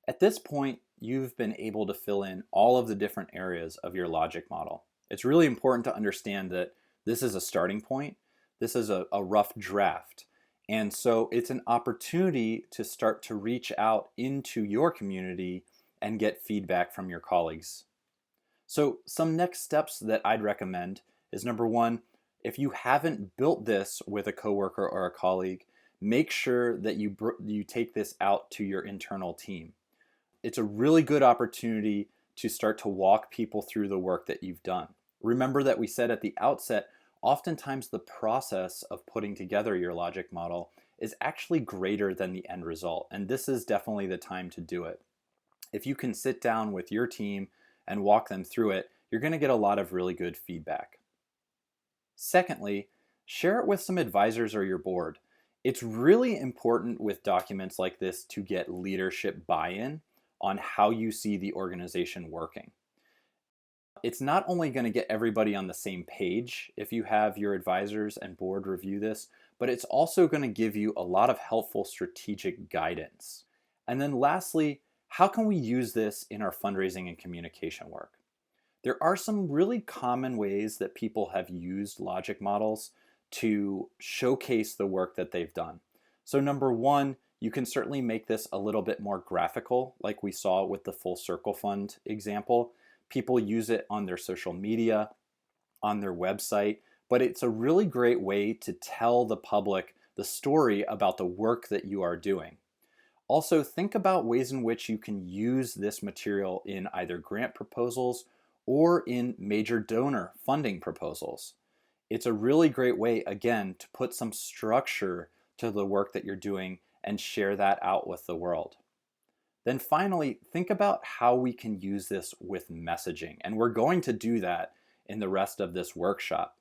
At this point, you've been able to fill in all of the different areas of your logic model. It's really important to understand that this is a starting point. This is a rough draft. And so it's an opportunity to start to reach out into your community and get feedback from your colleagues. So some next steps that I'd recommend is number one, if you haven't built this with a coworker or a colleague, make sure that you take this out to your internal team. It's a really good opportunity to start to walk people through the work that you've done. Remember that we said at the outset, oftentimes the process of putting together your logic model is actually greater than the end result, and this is definitely the time to do it. If you can sit down with your team and walk them through it, you're going to get a lot of really good feedback. Secondly, share it with some advisors or your board. It's really important with documents like this to get leadership buy-in on how you see the organization working. It's not only going to get everybody on the same page if you have your advisors and board review this, but it's also going to give you a lot of helpful strategic guidance. And then lastly, how can we use this in our fundraising and communication work? There are some really common ways that people have used logic models to showcase the work that they've done. So number one, you can certainly make this a little bit more graphical, like we saw with the Full Circle Fund example. People use it on their social media, on their website, but it's a really great way to tell the public the story about the work that you are doing. Also, think about ways in which you can use this material in either grant proposals or in major donor funding proposals. It's a really great way, again, to put some structure to the work that you're doing and share that out with the world. Then finally, think about how we can use this with messaging. And we're going to do that in the rest of this workshop.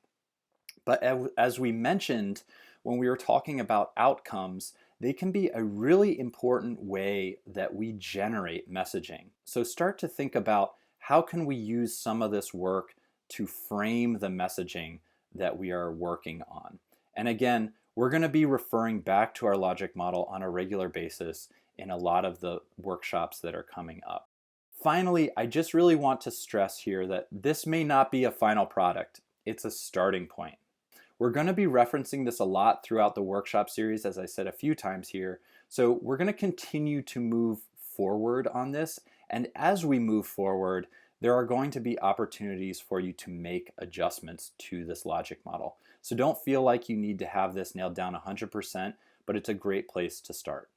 But as we mentioned, when we were talking about outcomes, they can be a really important way that we generate messaging. So start to think about how can we use some of this work to frame the messaging that we are working on. And again, we're going to be referring back to our logic model on a regular basis in a lot of the workshops that are coming up. Finally, I just really want to stress here that this may not be a final product. It's a starting point. We're going to be referencing this a lot throughout the workshop series, as I said a few times here. So we're going to continue to move forward on this. And as we move forward, there are going to be opportunities for you to make adjustments to this logic model. So don't feel like you need to have this nailed down 100%, but it's a great place to start.